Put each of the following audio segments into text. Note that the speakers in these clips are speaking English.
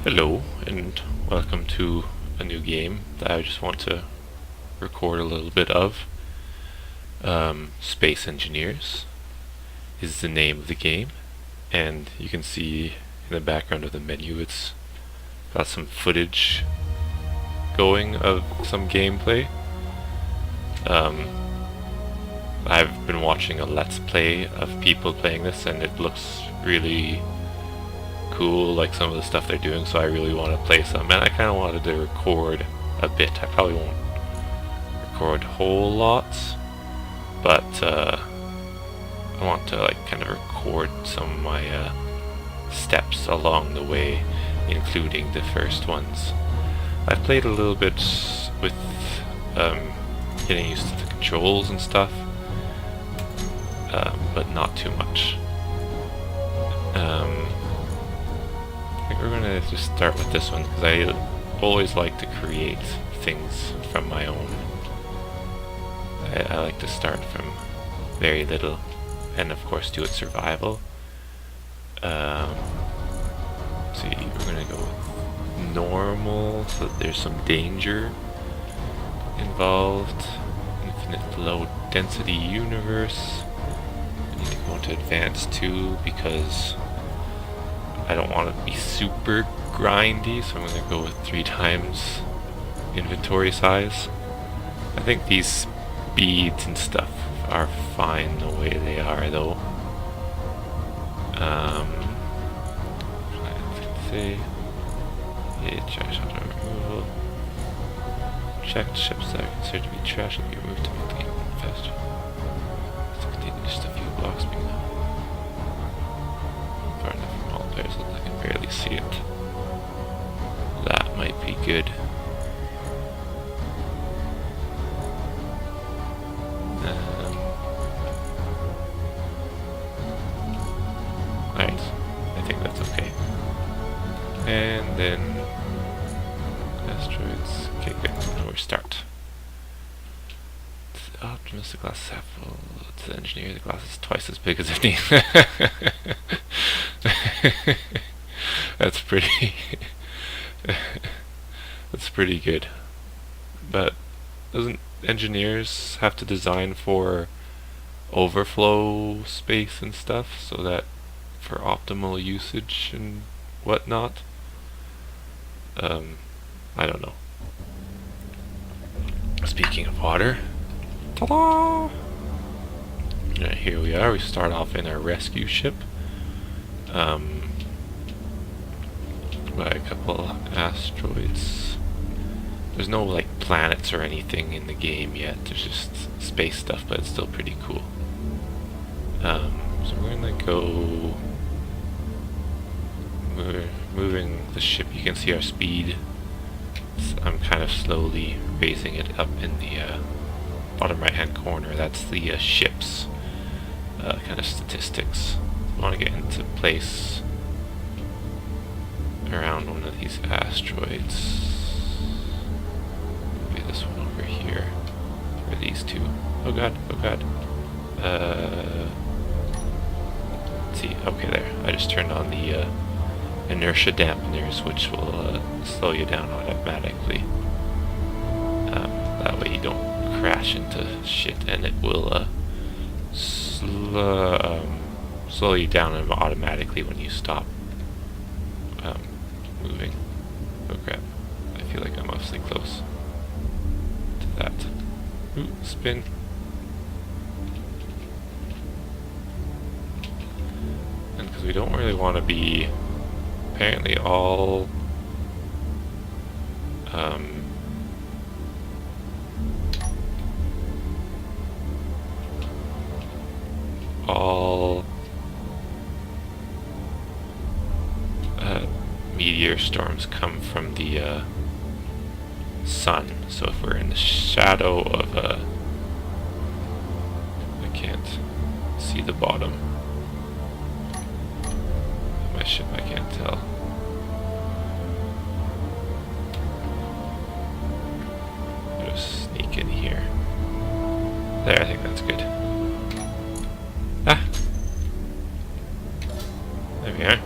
Hello, and welcome to a new game that I just want to record a little bit of. Space Engineers is the name of the game, and you can see in the background of the menu it's got some footage going of some gameplay. I've been watching a Let's Play of people playing this, and it looks really cool, like some of the stuff they're doing, so I really want to play some, and I kind of wanted to record a bit. I probably won't record whole lots, but I want to like kind of record some of my steps along the way, including the first ones. I've played a little bit with getting used to the controls and stuff, but not too much. I think we're gonna just start with this one because I always like to create things from my own. I like to start from very little, and of course do it survival. See, we're gonna go with normal, so that there's some danger involved. Infinite low density universe. I need to go into advanced too because I don't want to be super grindy, so I'm going to go with 3 times inventory size. I think these speeds and stuff are fine the way they are, though. Let's see. Trash auto removal. Checked ships that are considered to be trash will be removed to make the game run faster. Just a few blocks being far enough from all players that I can barely see it. That might be good. Alright, I think that's okay. And then asteroids. Okay, good. Now we start. It's the Optimus, the glass is half full. It's the engineer, the glass is twice as big as it needs. That's pretty. That's pretty good. But doesn't engineers have to design for overflow space and stuff so that for optimal usage and whatnot? I don't know. Speaking of water, ta-da! Right, here we are. We start off in our rescue ship. By a couple asteroids. There's no like planets or anything in the game yet. There's just space stuff, but it's still pretty cool. So we're gonna go. We're moving the ship. You can see our speed. I'm kind of slowly raising it up in the bottom right-hand corner. That's the ship's kind of statistics. I want to get into place around one of these asteroids. Maybe this one over here. Or these two. Oh god, oh god. Let's see. Okay, there. I just turned on the inertia dampeners, which will slow you down automatically. That way you don't crash into shit, and it will slow you down automatically when you stop moving. Oh crap. I feel like I'm awfully close to that. Ooh, spin. And because we don't really want to be apparently all meteor storms come from the sun. So if we're in the shadow of I can't see the bottom of my ship, I can't tell. Just sneak in here. There, I think that's good. Ah! There we are.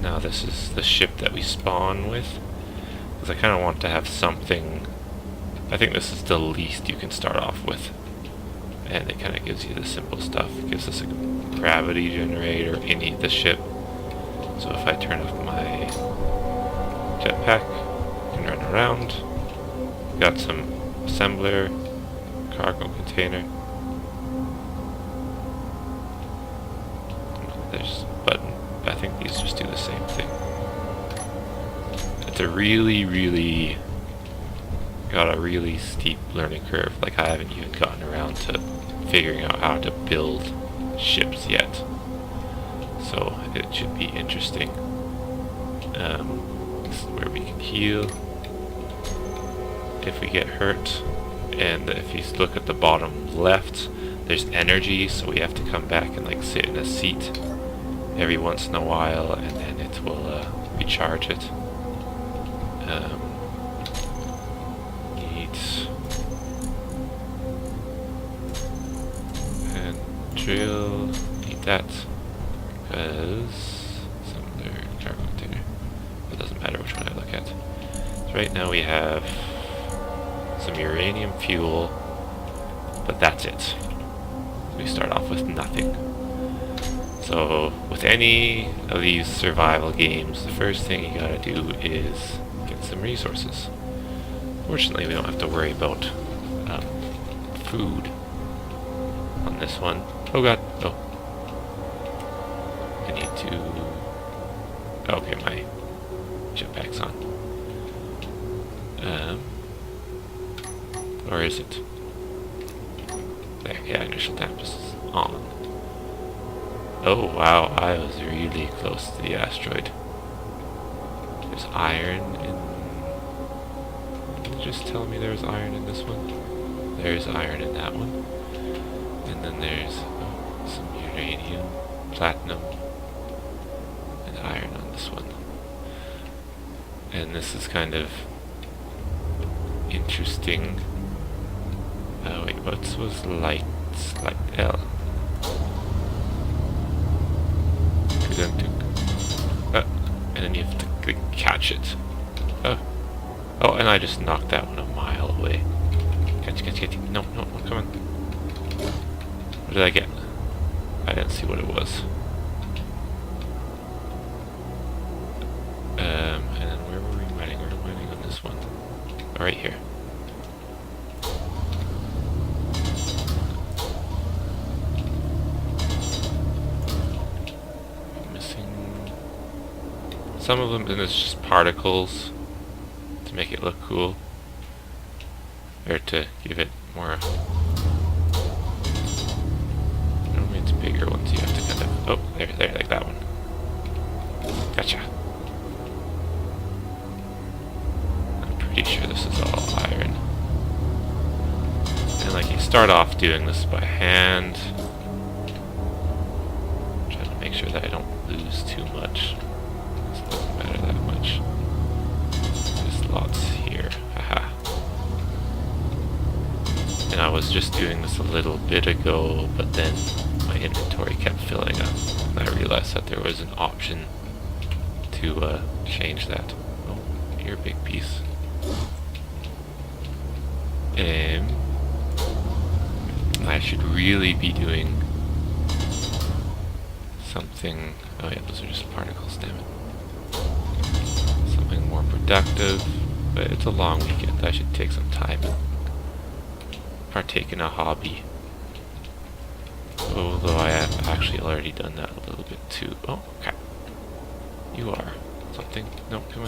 Now this is the ship that we spawn with, because I kind of want to have something. I think this is the least you can start off with, and it kind of gives you the simple stuff. It gives us a gravity generator in the ship, so if I turn off my jetpack, I can run around. Got some assembler, cargo container. There's a button. I think these just do the same thing. It's a really got a really steep learning curve. Like, I haven't even gotten around to figuring out how to build ships yet. So it should be interesting. This is where we can heal if we get hurt. And if you look at the bottom left, there's energy, so we have to come back and like sit in a seat every once in a while, and then it will recharge it. Need and drill. Need that because some other cargo container. It doesn't matter which one I look at. So right now we have some uranium fuel, but that's it. We start off with nothing. So with any of these survival games, the first thing you gotta do is get some resources. Fortunately, we don't have to worry about food on this one. Oh god, oh. I need to... Okay, my jetpack's on. Or is it? There, yeah, initial damp is on. Oh wow, I was really close to the asteroid. There's iron in... Did it just tell me there's iron in this one? There's iron in that one. And then there's some uranium, platinum, and iron on this one. And this is kind of interesting. Oh wait, what was light? Light L. And then you have to catch it. Oh, and I just knocked that one a mile away. Catch. No, come on. What did I get? I didn't see what it was. And then where were we mining? We were mining on this one. Oh, right here. Some of them, and it's just particles to make it look cool, or to give it more. Normally it's bigger ones. You have to kind of. Oh, there, like that one. Gotcha. I'm pretty sure this is all iron. And like you start off doing this by hand, trying to make sure that I don't lose too much. Doesn't matter that much. There's lots here. Haha. And I was just doing this a little bit ago, but then my inventory kept filling up. And I realized that there was an option to change that. Oh, you're a big piece. I should really be doing something. Oh yeah, those are just particles, damn it. Something more productive, but it's a long weekend. I should take some time and partake in a hobby. Although I have actually already done that a little bit too. Oh, okay. You are something. No, come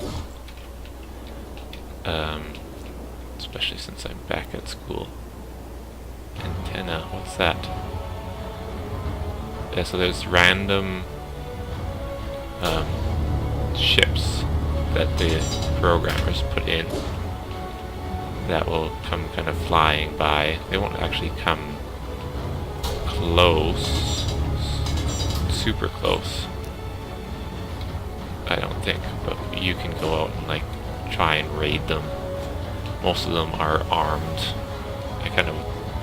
on. Especially since I'm back at school. Antenna, what's that? Yeah, so there's random ships that the programmers put in that will come kind of flying by. They won't actually come close, super close, I don't think, but you can go out and like try and raid them. Most of them are armed.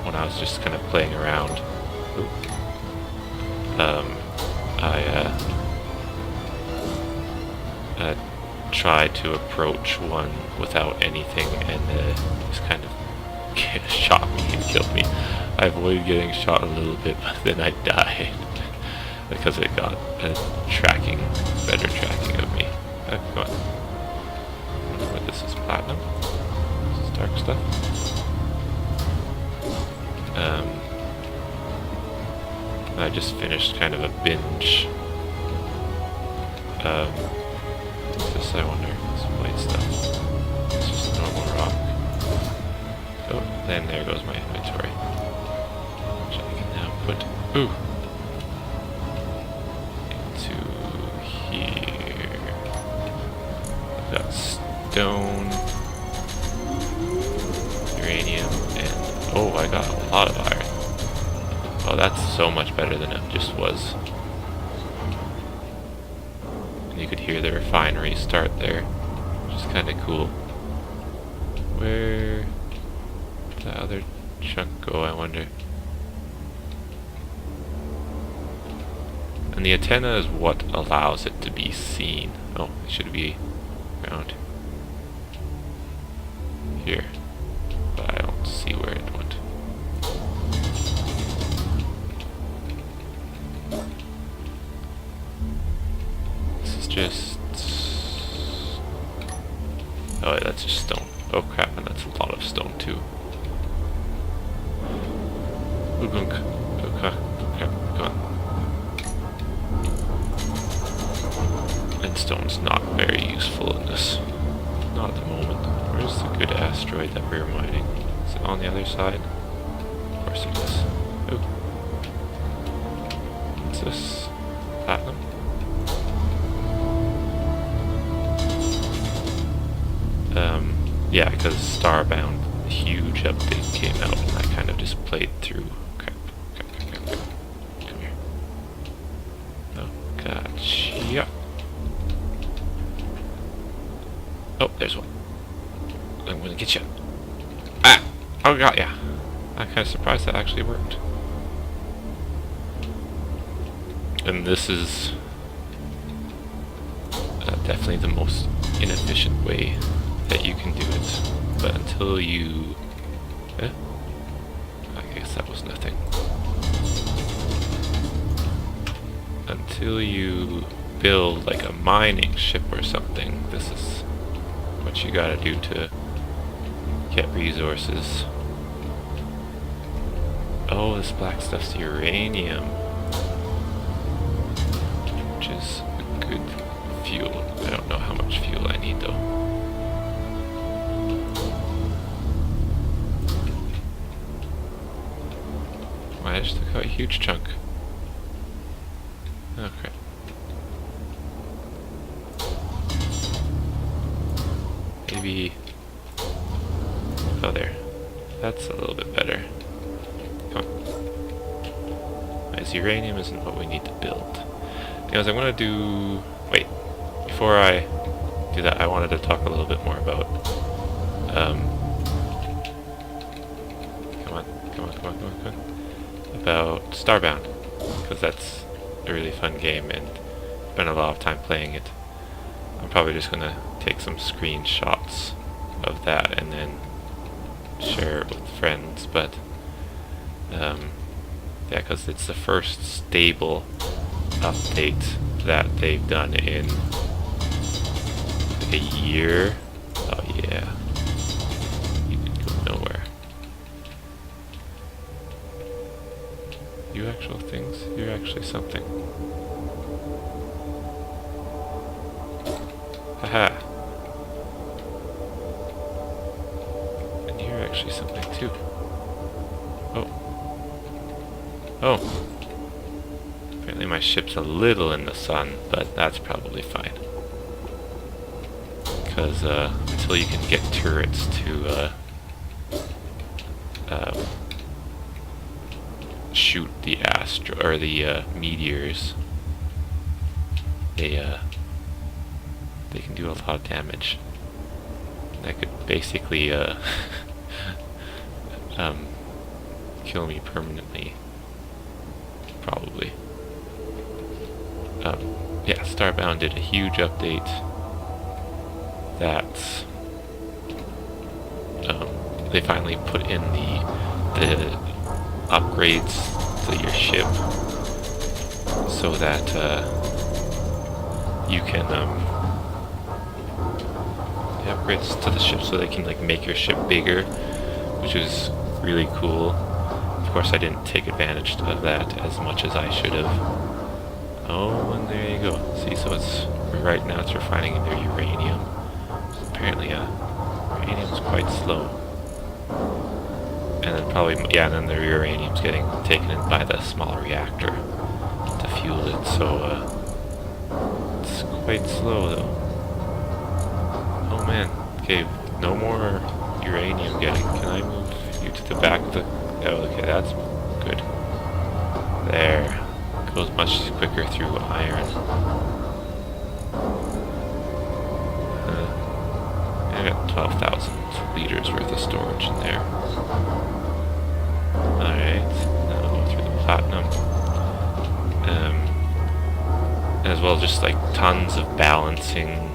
When I was just kind of playing around, tried to approach one without anything, and just kind of shot me and killed me. I avoided getting shot a little bit, but then I died because it got better tracking of me. Come on. What, this is platinum? This is dark stuff. I just finished kind of a binge. What's this, I wonder? This white stuff. It's just normal rock. Oh, then there goes my inventory. Which I can now put into here. I've got stone, uranium, and oh, I got a lot of iron. Oh, that's so much better than it just was. And you could hear the refinery start there, which is kind of cool. Where did the other chunk go, I wonder? And the antenna is what allows it to be seen. Oh, it should be around here. But I don't see where it went. Just... oh, that's just stone. Oh crap, and that's a lot of stone too. Ugunk. Okay. Okay, come on. And stone's not very useful in this. Not at the moment. Where's the good asteroid that we're mining? Is it on the other side? Of course it is. Oh. What's this? Platinum? Yeah, because Starbound, a huge update came out, and I kind of just played through. Crap. Come here. Oh, gotcha. Oh, there's one. I'm gonna get you. Ah! Oh, got ya. I'm kind of surprised that actually worked. And this is definitely the most inefficient way that you can do it, but until you... I guess that was nothing. Until you build like a mining ship or something, this is what you gotta do to get resources. Oh, this black stuff's uranium, which is a good fuel. I don't know how much fuel I need though. I just took out a huge chunk. Okay. Maybe... oh, there. That's a little bit better. Come on. Nice, uranium isn't what we need to build. Anyways, I'm gonna do... wait. Before I do that, I wanted to talk a little bit more about... come on. About Starbound, because that's a really fun game and spent a lot of time playing it. I'm probably just gonna take some screenshots of that and then share it with friends, but yeah, because it's the first stable update that they've done in like a year. Oh yeah, you can go nowhere. You actual things, you're actually something. Haha. And you're actually something too. Oh. Oh. Apparently my ship's a little in the sun, but that's probably fine. Because until you can get turrets to shoot the meteors, they can do a lot of damage. That could basically kill me permanently, probably. Yeah, Starbound did a huge update that they finally put in the upgrades to your ship so that you can the upgrades to the ship so they can like make your ship bigger, which is really cool. Of course, I didn't take advantage of that as much as I should have. Oh, and there you go. See, so it's right now it's refining their uranium. So apparently, uranium's quite slow. And then probably, yeah, and then their uranium's getting taken in by the small reactor to fuel it. So it's quite slow though. Oh man. Okay, no more uranium getting. Can I move you to the back of the... Oh, okay, that's good. There. Goes much quicker through iron. I got 12,000 liters worth of storage in there. Alright, now we'll go through the platinum. As well, just like tons of balancing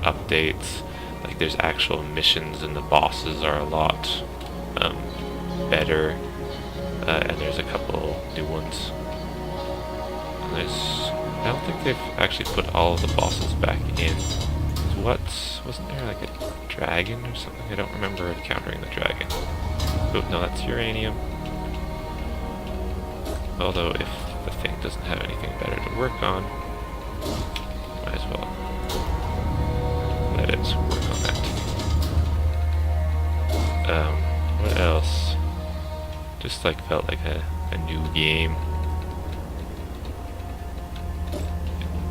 updates. Like there's actual missions and the bosses are a lot better. And there's a couple new ones. And I don't think they've actually put all of the bosses back in. Wasn't there like a dragon or something? I don't remember encountering the dragon. Oh, no, that's uranium. Although if the thing doesn't have anything better to work on, might as well let it work on that. What else? Just like felt like a new game.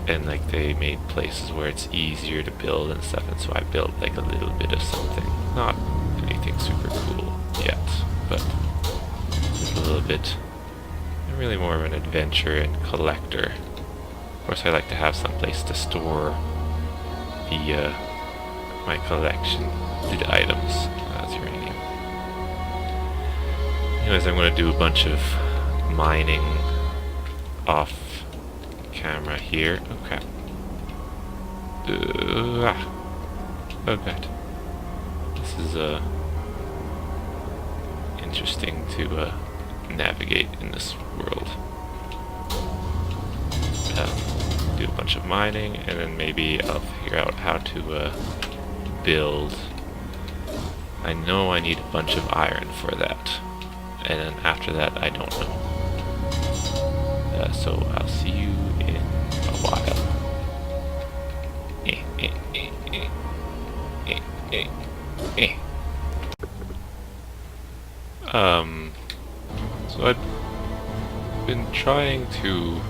And like they made places where it's easier to build and stuff, and so I built like a little bit of something. Not anything super cool yet, but a little bit. I'm really more of an adventure and collector. Of course, I like to have some place to store the my collection, the items. That's uranium. Anyways, I'm going to do a bunch of mining off camera here. Okay. Oh god. This is interesting to navigate in this world. Do a bunch of mining, and then maybe I'll figure out how to build. I know I need a bunch of iron for that, and then after that I don't know. So I'll see you in a while. So I've been trying to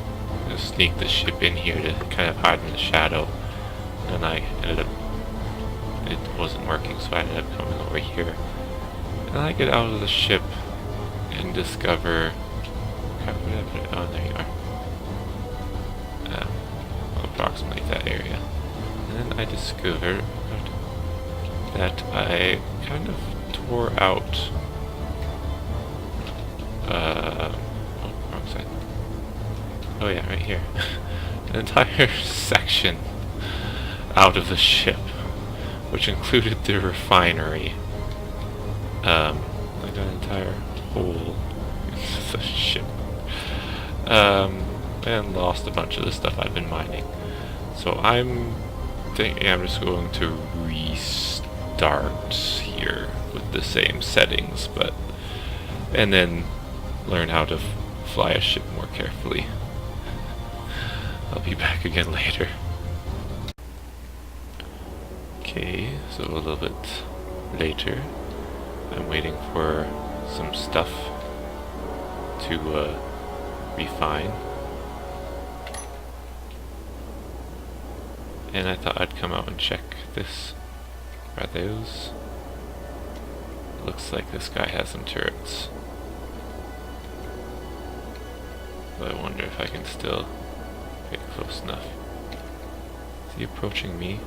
sneak the ship in here to kind of hide in the shadow, and I ended up, it wasn't working, so I ended up coming over here. And I get out of the ship and discover, oh, there you are. Approximately that area. And then I discovered that I kind of tore out oh, wrong side. Oh yeah, right here. An entire section out of the ship, which included the refinery. Like an entire hole into the ship. And lost a bunch of the stuff I've been mining. So I'm thinking I'm just going to restart here with the same settings, and then learn how to fly a ship more carefully. I'll be back again later. Okay, so a little bit later, I'm waiting for some stuff to refine. And I thought I'd come out and check this. Are those? Looks like this guy has some turrets. But I wonder if I can still get close enough. Is he approaching me?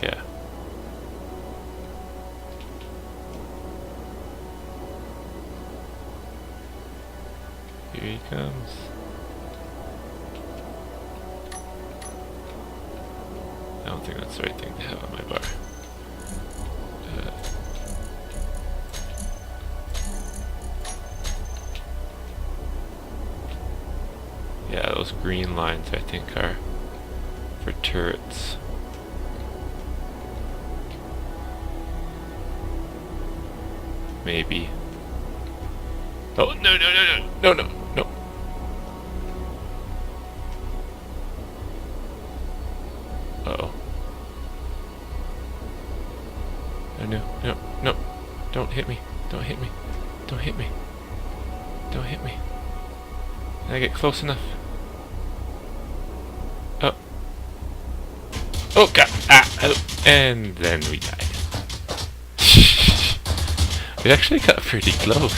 Yeah. Here he comes. don't think that's the right thing to have on my bar. Yeah, those green lines I think are for turrets. Maybe. Oh, no, no, no, no, no, no, no. Uh-oh. Oh, no, no, no. Don't hit me. Don't hit me. Don't hit me. Don't hit me. Can I get close enough? Oh. Oh, God. Ah, oh. And then we died. We actually got pretty close.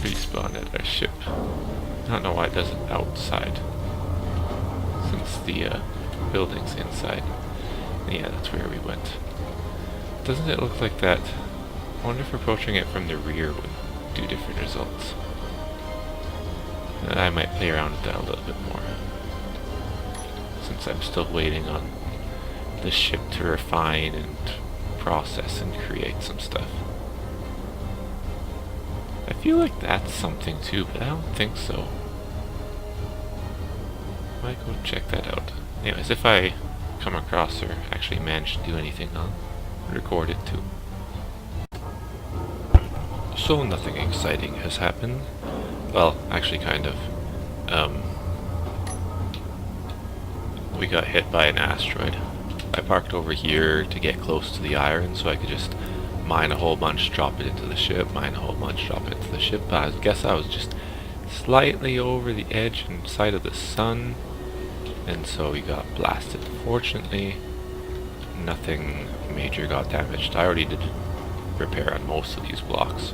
Respawn at our ship. I don't know why it does it outside, since the building's inside. Yeah, that's where we went. Doesn't it look like that? I wonder if approaching it from the rear would do different results. I might play around with that a little bit more, since I'm still waiting on the ship to refine and process and create some stuff. I feel like that's something too, but I don't think so. Might go check that out. Anyways, if I come across or actually manage to do anything, I'll record it too. So nothing exciting has happened. Well, actually kind of. We got hit by an asteroid. I parked over here to get close to the iron so I could just mine a whole bunch, drop it into the ship, mine a whole bunch, drop it into the ship. But I guess I was just slightly over the edge and side of the sun, and so we got blasted. Fortunately, nothing major got damaged. I already did repair on most of these blocks,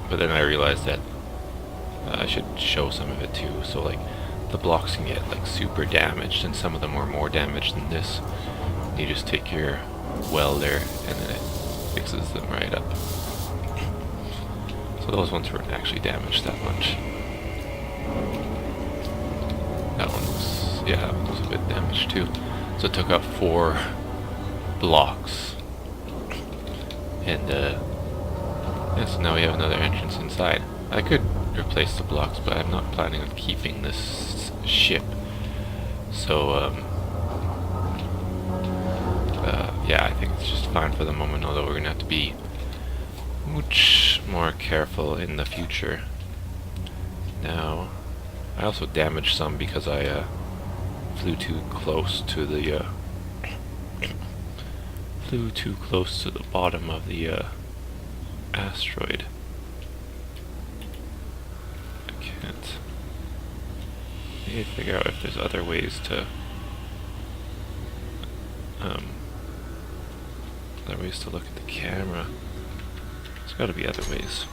but then I realized that I should show some of it too. So like, the blocks can get like super damaged, and some of them were more damaged than this. You just take your welder and then it fixes them right up. So those ones weren't actually damaged that much. That one was, yeah, that one was a bit damaged too. So it took out 4 blocks. And yeah, so now we have another entrance inside. I could replace the blocks, but I'm not planning on keeping this ship. So yeah, I think it's just fine for the moment, although we're gonna have to be much more careful in the future. Now, I also damaged some because I flew too close to the bottom of the asteroid. I can't. I need to figure out if there's other ways to look at the camera. There's got to be other ways.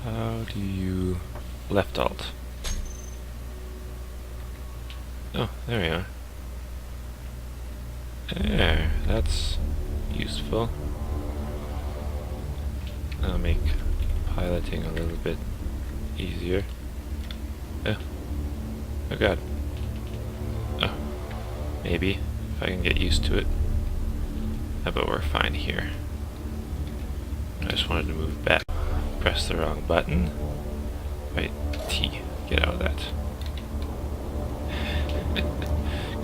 How do you left alt? Oh, there we are. There, that's useful. That'll make piloting a little bit easier. Oh god. Oh, maybe if I can get used to it. But we're fine here. I just wanted to move back. Press the wrong button. Right, T. Get out of that.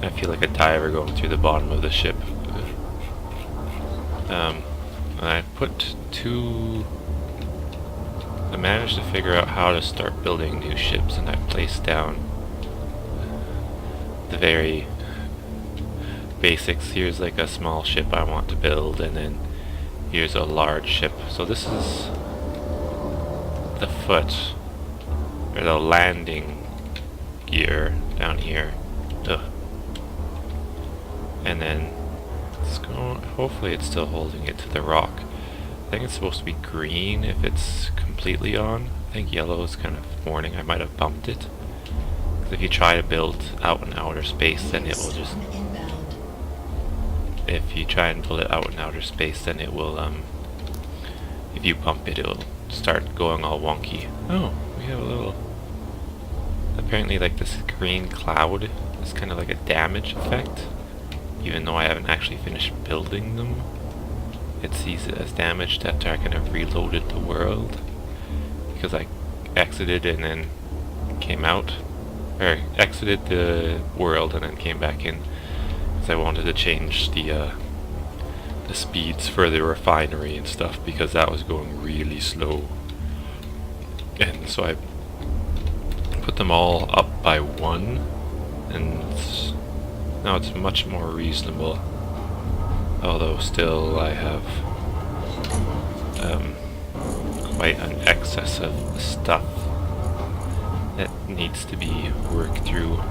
I feel like a diver going through the bottom of the ship. I put 2... I managed to figure out how to start building new ships, and I placed down the very basics. Here's like a small ship I want to build, and then here's a large ship. So this is the foot, or the landing gear down here. Ugh. And then it's going, hopefully it's still holding it to the rock. I think it's supposed to be green if it's completely on. I think yellow is kind of warning. I might have bumped it. Because if you try to build out in outer space, then it will just... If you try and build it out in outer space, then it will if you bump it, it'll start going all wonky. Oh, we have a little... Apparently, like, this green cloud is kind of like a damage effect. Even though I haven't actually finished building them, it sees it as damaged after I kind of reloaded the world. Because I exited and then came out. Or exited the world and then came back in. Because I wanted to change the speeds for the refinery and stuff, because that was going really slow. And so I put them all up by 1, and now it's much more reasonable. Although still I have quite an excess of stuff that needs to be worked through.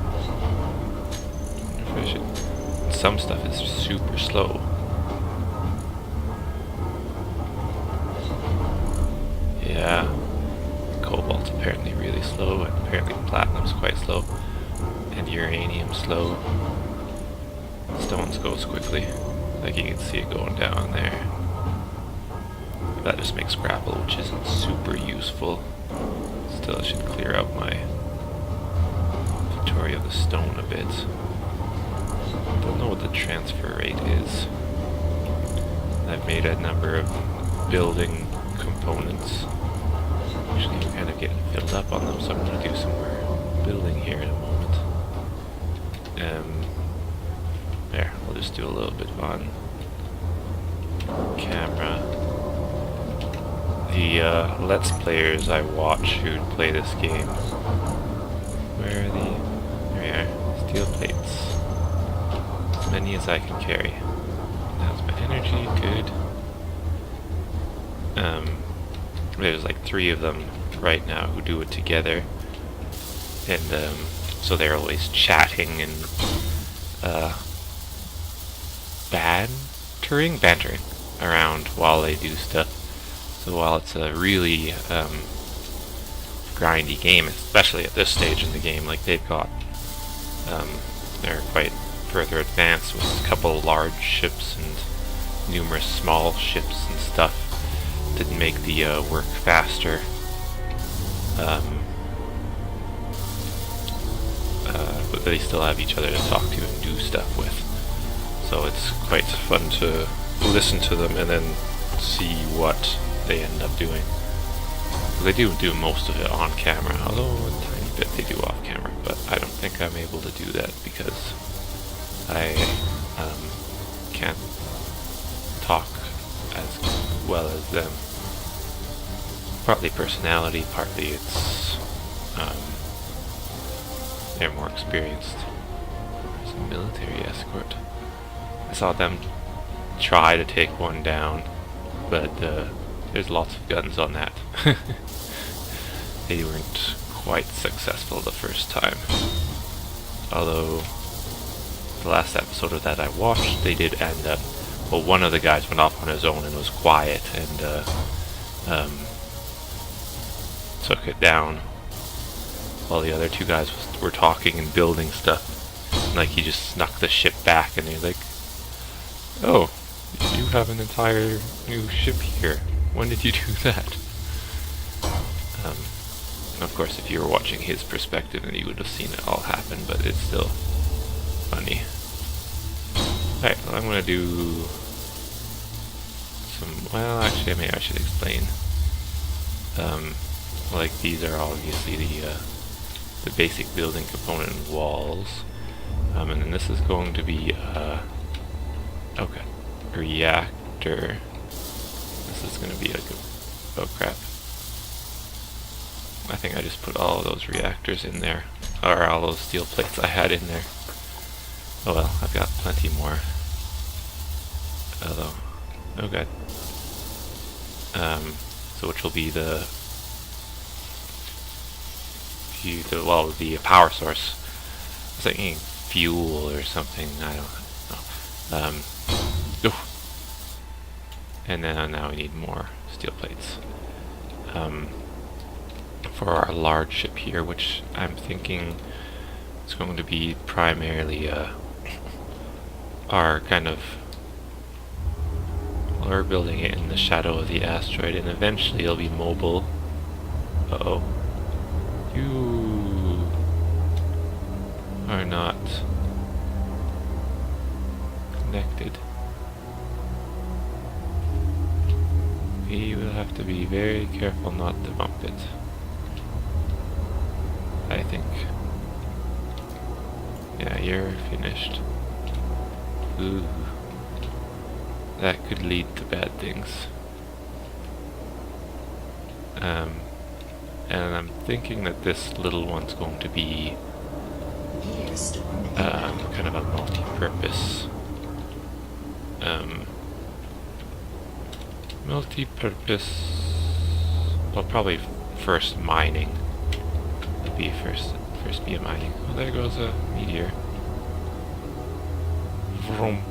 Some stuff is super slow. Yeah, cobalt's apparently really slow, and apparently platinum's quite slow, and uranium's slow. Stones goes quickly, like you can see it going down there. That just makes grapple, which isn't super useful. Still, I should clear out my inventory of the stone a bit. Don't know what the transfer rate is. I've made a number of building components. Actually, we're kind of getting filled up on them, so I'm going to do some more building here in a moment. There, we'll just do a little bit on camera. The Let's Players I watch who play this game. Where are the... There we are. Steel plates. As many as I can carry. That's my energy, good. There's like 3 of them right now who do it together, and so they're always chatting and bantering around while they do stuff. So while it's a really grindy game, especially at this stage in the game, like they've got, they're quite further advanced with a couple large ships and numerous small ships and stuff. Didn't make the work faster. But they still have each other to talk to and do stuff with. So it's quite fun to listen to them and then see what they end up doing. They do most of it on camera, although a tiny bit they do off camera, but I don't think I'm able to do that because I can't talk as well as them. Partly personality, partly it's they're more experienced. There's a military escort. I saw them try to take one down, but there's lots of guns on that. They weren't quite successful the first time. Although the last episode of that I watched, they did end up, well, one of the guys went off on his own and was quiet and took it down, while the other 2 guys were talking and building stuff. And, like, he just snuck the ship back, and they're like, "Oh, you have an entire new ship here. When did you do that?" Of course, if you were watching his perspective, then you would have seen it all happen, but it's still funny. Alright, well, I'm gonna do some, well, actually, maybe I should explain. Like, these are obviously the basic building component walls. And then this is going to be, okay, reactor. This is going to be like a, oh crap. I think I just put all of those reactors in there, or all those steel plates I had in there. Oh well, I've got plenty more. Although, oh god. So which will be the power source. I was thinking fuel or something, I don't know. And then now we need more steel plates. For our large ship here, which I'm thinking is going to be primarily our kind of, well, we're building it in the shadow of the asteroid, and eventually it'll be mobile. Uh-oh. You are not connected. We will have to be very careful not to bump it, I think. Yeah, you're finished. Ooh. That could lead to bad things. And I'm thinking that this little one's going to be kind of a multi-purpose well, probably first mining would be first be a mining. Oh, there goes a meteor. Vroom.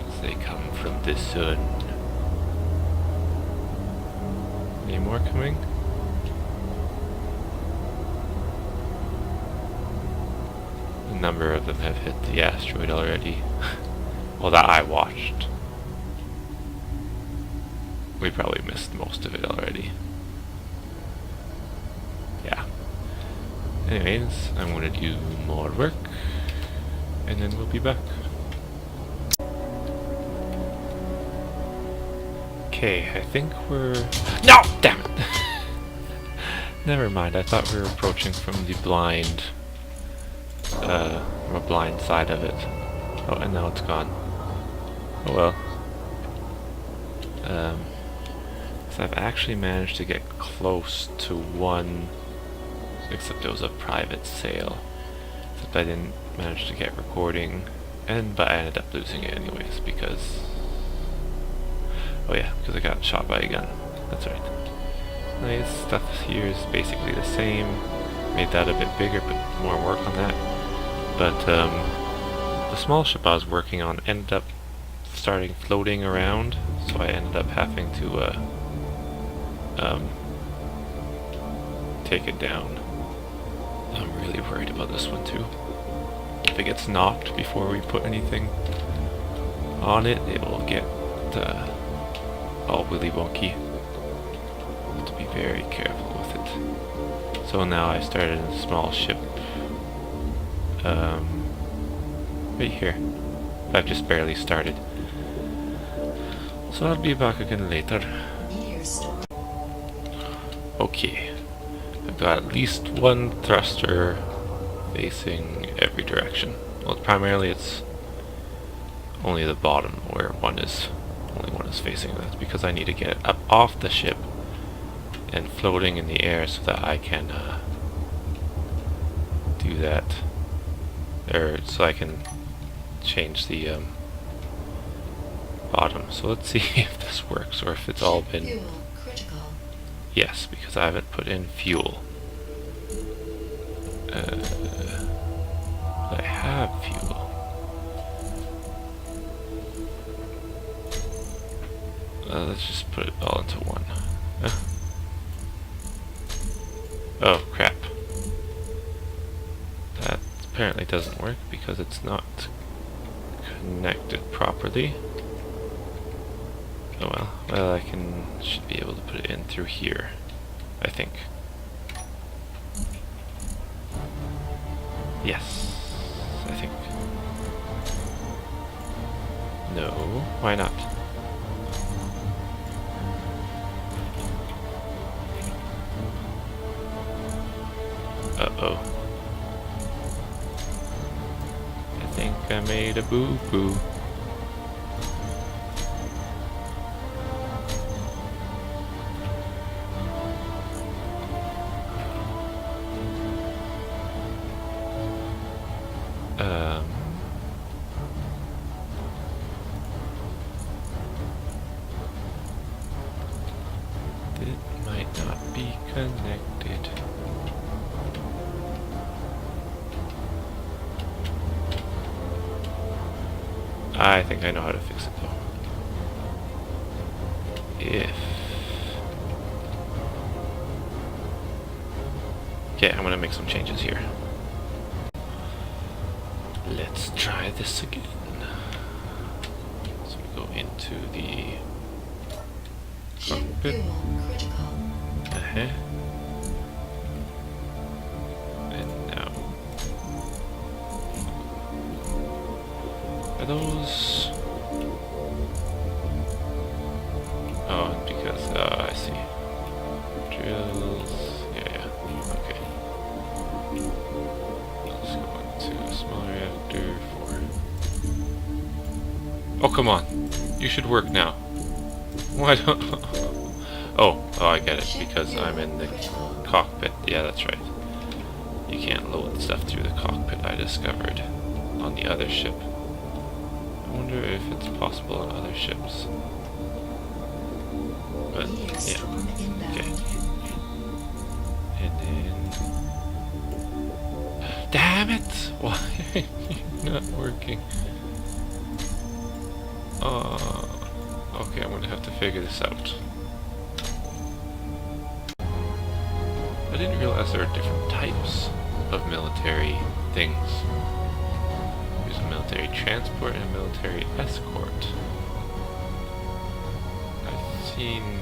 As they come from the sun. Any more coming? A number of them have hit the asteroid already. Well, that I watched. We probably missed most of it already. Yeah. Anyways, I'm gonna do more work, and then we'll be back. Okay, I think we're... No! Damn it! Never mind, I thought we were approaching from the blind... from a blind side of it. Oh, and now it's gone. Oh well. So I've actually managed to get close to one... Except it was a private sale. Except I didn't manage to get recording, but I ended up losing it anyways because... Oh yeah, because I got shot by a gun. That's right. Nice stuff here is basically the same. Made that a bit bigger, but more work on that. But the small ship I was working on ended up starting floating around, so I ended up having to take it down. I'm really worried about this one too. If it gets knocked before we put anything on it, it will get all willy wonky. Have to be very careful with it. So now I started a small ship right here. I've just barely started. So I'll be back again later. Okay. I've got at least one thruster facing every direction. Well, primarily it's only the bottom where only one is facing. That's because I need to get up off the ship and floating in the air so that I can do that. Or so I can change the bottom. So let's see if this works or if it's all been... Fuel critical. Yes, because I haven't put in fuel. I have fuel. Let's just put it all into one. Oh, crap. That apparently doesn't work because it's not connected properly. Oh well. Well, I should be able to put it in through here, I think. Yes, I think. No, why not? Uh-oh. I think I made a boo-boo. It might not be connected. I think I know how to fix it though. Okay, I'm gonna make some changes here. Let's try this again. go into the Ship cockpit. fuel critical. Uh-huh. And now, are those? Oh, because I see. Drills. Yeah. Okay. Let's go into small reactor 4. Oh, come on! You should work now. Why don't? Oh, I get it. Because I'm in the cockpit. Yeah, that's right. You can't load stuff through the cockpit, I discovered, on the other ship. I wonder if it's possible on other ships. But, yeah. Okay. And then... Damn it! Why are you not working? Okay, I'm gonna have to figure this out. I didn't realize there are different types of military things. There's a military transport and a military escort. I've seen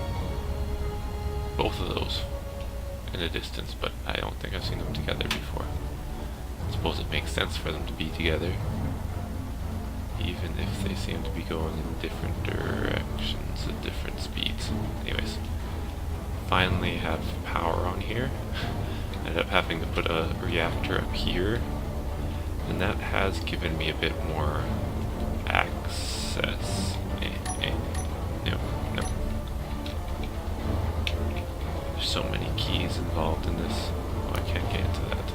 both of those in the distance, but I don't think I've seen them together before. I suppose it makes sense for them to be together, even if they seem to be going in different directions at different speeds. Anyways. Finally have power on here. Ended up having to put a reactor up here, and that has given me a bit more access. No. There's so many keys involved in this. Oh, I can't get into that.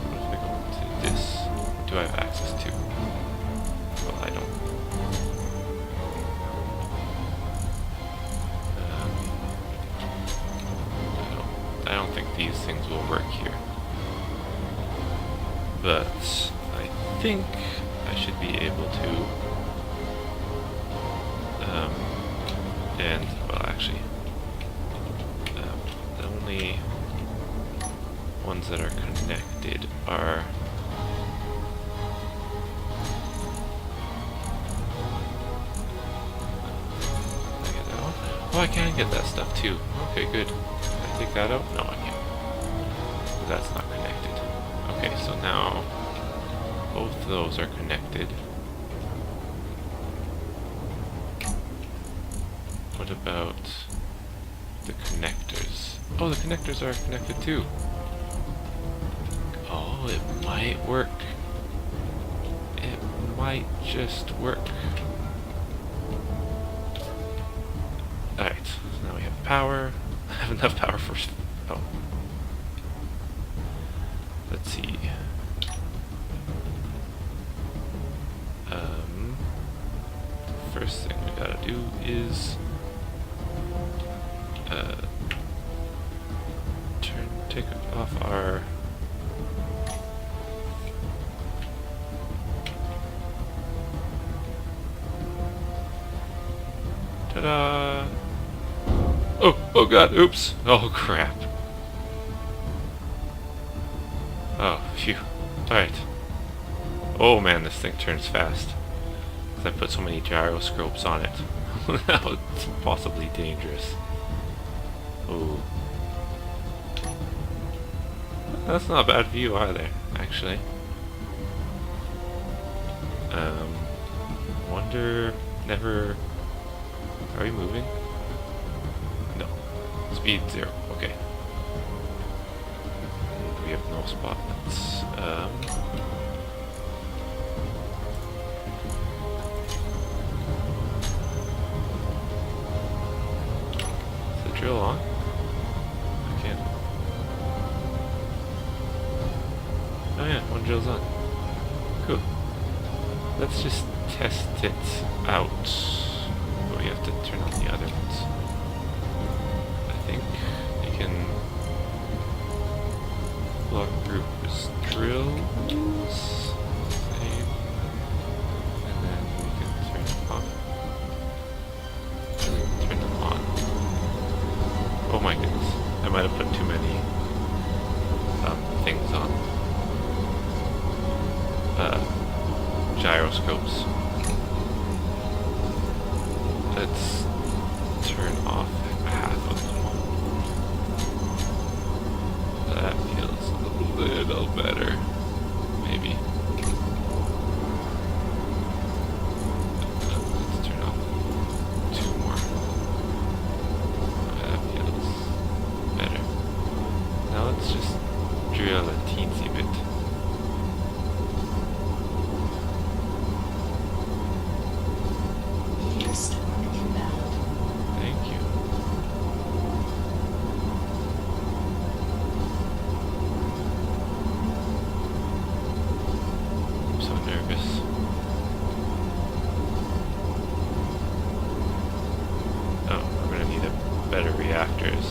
What if I go into this? Do I have access to? Well, I don't. I don't think these things will work here. But I think I should be able to. Well, actually, the only ones that are connected are. Oh, I can get that stuff too. Okay, good. Can I take that out? No, I can't. That's not connected. Okay, so now both of those are connected. What about the connectors? Oh, the connectors are connected too. Oh, it might work. It might just work. Alright, so now we have power. I have enough power for... Oh. Let's see. First thing we gotta do is... take off our... Ta-da! Oh god, oops! Oh crap. Oh, phew. Alright. Oh man, this thing turns fast. Because I put so many gyroscopes on it. Now it's possibly dangerous. Oh. That's not a bad view either, actually. Wonder... Never... Are we moving? No. Speed 0. Okay. And we have no spots. Is the drill on? I can't. Oh yeah, one drill's on. Cool. Let's just test it out. But we have to turn on the other ones. I think you can block group as drills. Save. And then we can turn them off. And we can turn them on. Oh my goodness. I might have put too many things on. Gyroscopes. Let's turn off half of them. That feels a little better. Maybe. Let's turn off 2 more. That feels better. Now let's just drill a teensy bit. Meteor storm inbound. Thank you. I'm so nervous. Oh, we're gonna need better reactors.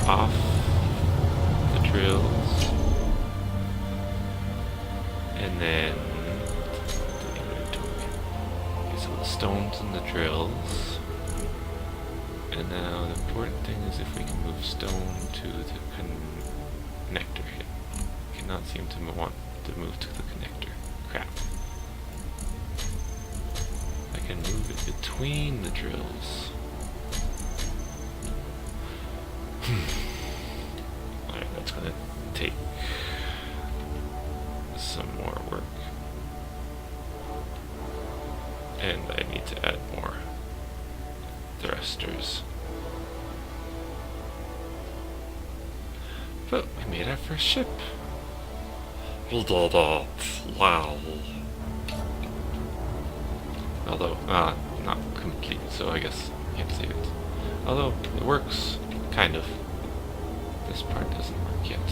Off the drills, and then okay, so the stones and the drills, and now the important thing is if we can move stone to the connector here. Cannot seem to want to move to the connector. Crap. I can move it between the drills. Alright, that's gonna take some more work. And I need to add more thrusters. But we made our first ship. We did it. Wow. Although, not complete, so I guess I can't save it. Although, it works. Kind of. This part doesn't work yet.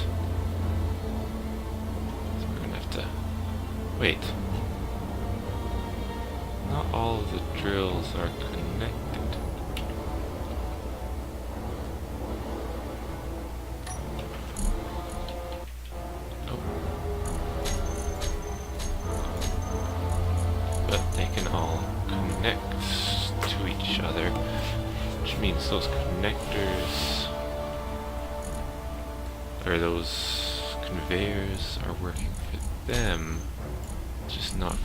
So we're gonna have to wait. Not all of the drills are connected. Oh. But they can all connect to each other, which means those connectors or those conveyors are working for them, just not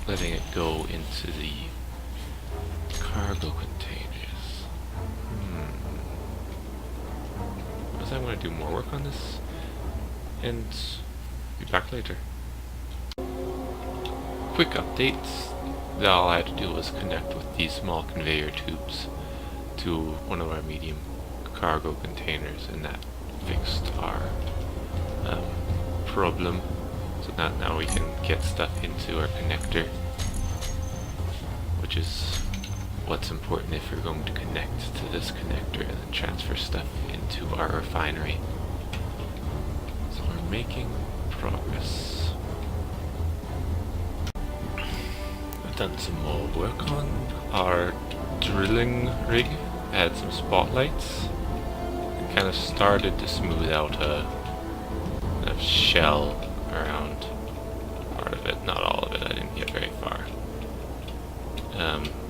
letting it go into the cargo containers. Guess I'm going to do more work on this and be back later. Quick updates. All I had to do was connect with these small conveyor tubes to one of our medium cargo containers, and that fixed our problem. So now we can get stuff into our connector, which is what's important if you're going to connect to this connector and then transfer stuff into our refinery. So we're making progress. I've done some more work on our drilling rig. I had some spotlights. Kind of started to smooth out a kind of shell around part of it, not all of it. I didn't get very far.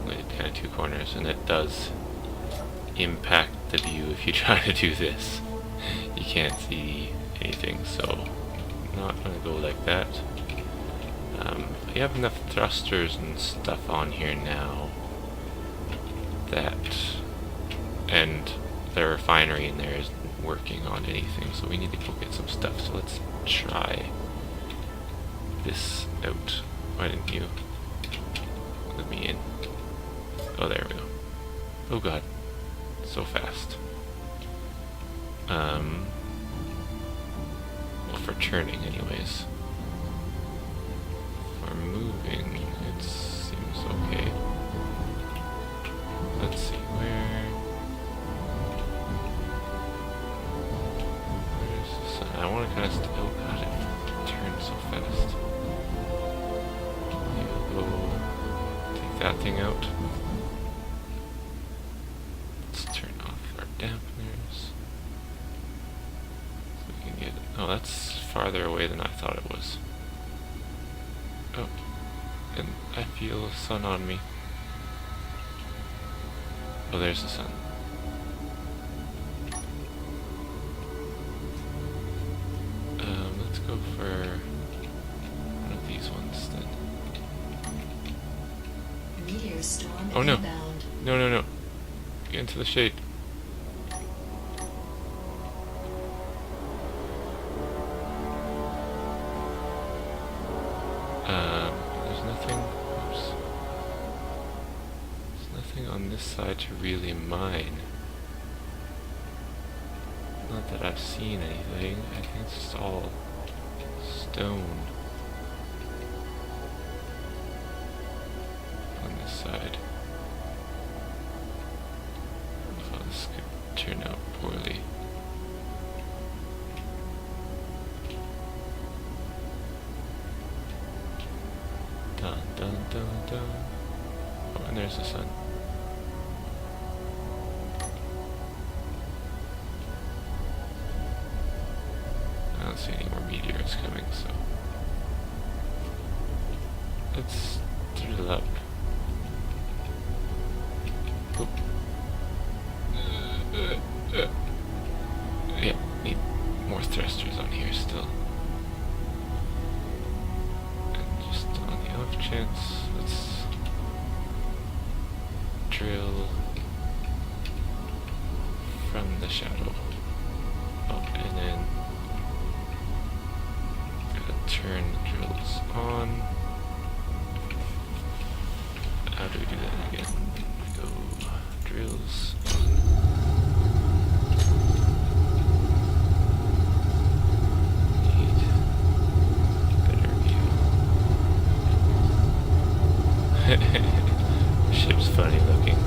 We did kind of 2 corners, and it does impact the view if you try to do this. You can't see anything, so I'm not going to go like that. I have enough thrusters and stuff on here now that, and the refinery in there isn't working on anything, so we need to go get some stuff. So let's try this out. Why didn't you let me in? Oh, there we go. Oh god, so fast. Well, for turning anyways. For moving, it seems okay. Let's see, where... kind of oh god, it turned so fast. You go take that thing out. Let's turn off our dampeners. So we can get, oh, that's farther away than I thought it was. Oh, and I feel the sun on me. Oh, there's the sun. Let's go for one of these ones then. Meteor storm Oh no. inbound. No, no, no. Get into the shade. There's nothing. Oops. There's nothing on this side to really mine. Not that I've seen anything. I think it's just all stone on this side. So this could turn out poorly. Dun dun dun dun. Oh, and there's the sun. I don't see any more meteors coming, so let's drill up. Oop. Yeah, need more thrusters on here still. And just on the off chance, let's drill from the shadow. Oh, and then turn the drills on. How do we do that again? Go drills on. Need better view. Ship's funny looking.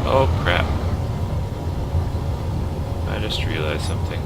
Oh crap. I just realized something.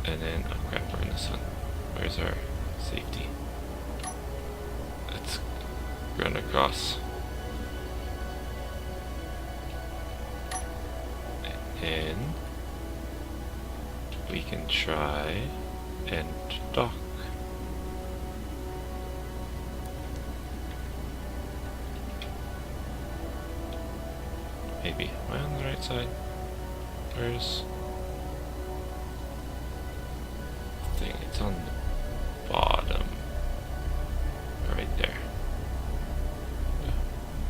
And then, oh crap, we're in the sun. Where's our safety? Let's run across. And we can try and dock. Maybe. Am I on the right side? Where's the thing? It's on the bottom. Right there.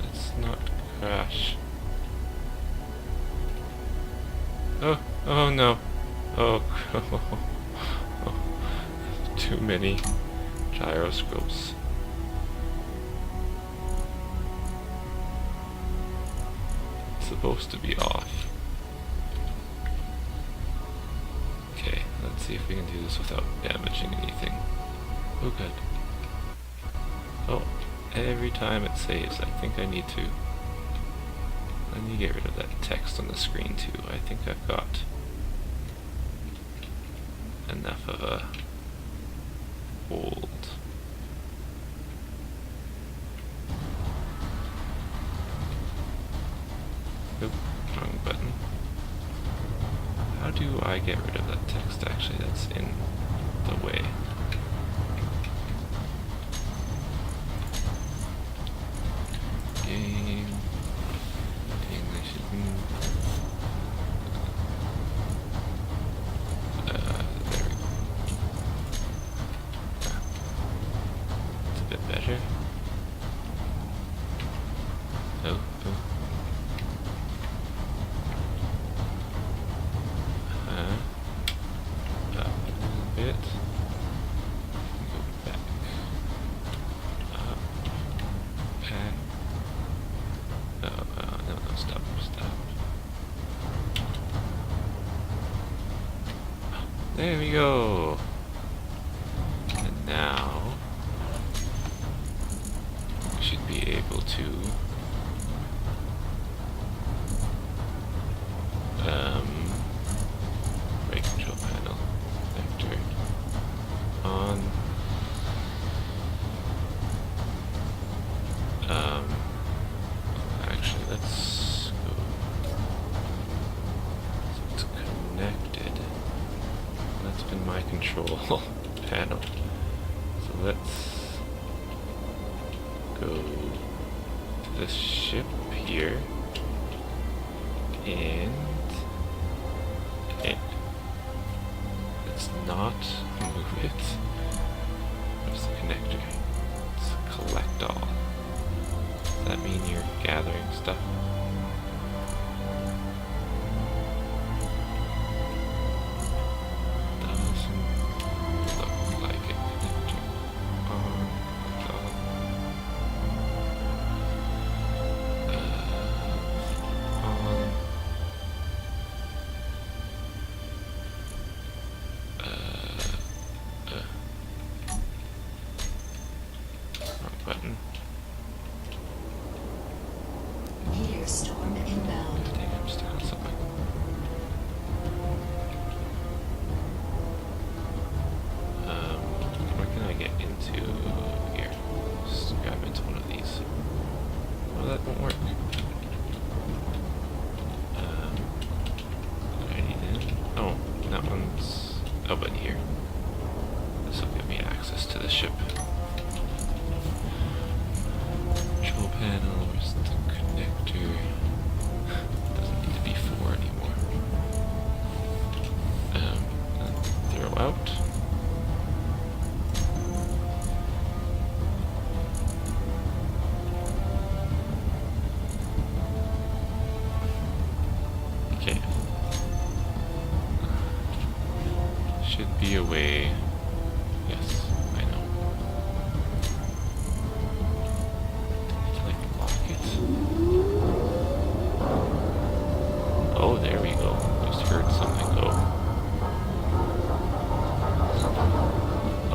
Let's not crash. Oh, oh no. Oh, too many gyroscopes. It's supposed to be off. Okay, let's see if we can do this without damaging anything. Oh, good. Oh, every time it saves, I think I need to get rid of that text on the screen too. I think I've got enough of a hold. Oop, wrong button. How do I get rid of that text actually that's in the way? Game. English. There we go. It's a bit better. Oh, oh. Up a little bit. Go back. Up. Back. No, stop. There we go. And now we should be able to brake control panel vector on. Actually, let's go. So it's connected. That's been my control panel. So let's go to this ship here and let's not move it. Where's the connector? Let's collect all. Does that mean you're gathering stuff? Doesn't look like it. Connector on. Wrong button. Meteor storm inbound. Dang, I'm stuck on something. Where can I get into here? Just grab into one of these. Oh, that won't work. Do I need in? Oh, that one's... Oh, but here. This will give me access to the ship. Control panel, where's the connector? Doesn't need to be 4 anymore. Throw out. Okay. Should be a way. Yes, I know. Like lock it. Oh, there we go. Just heard something go.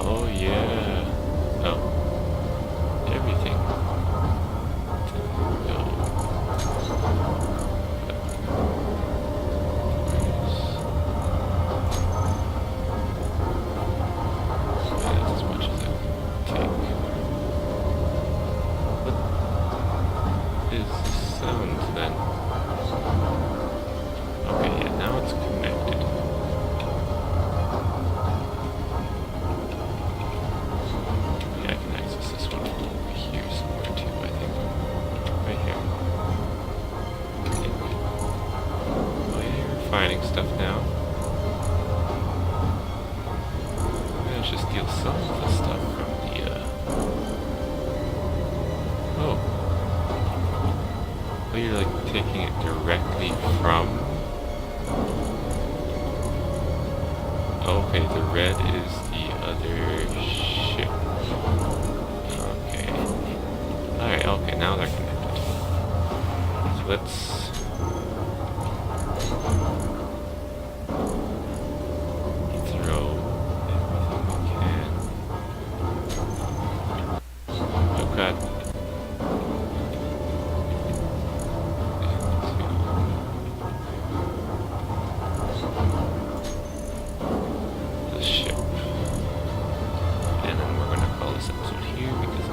Oh yeah. Oh. Everything. Go. stuff now. Managed to steal some of the stuff from the, Oh. Oh, you're like taking it directly from... Okay, the red is the other ship. Okay. Alright, okay, now they're connected. So let's... throw everything we can. Oh god. Into the ship. And then we're gonna call this episode here because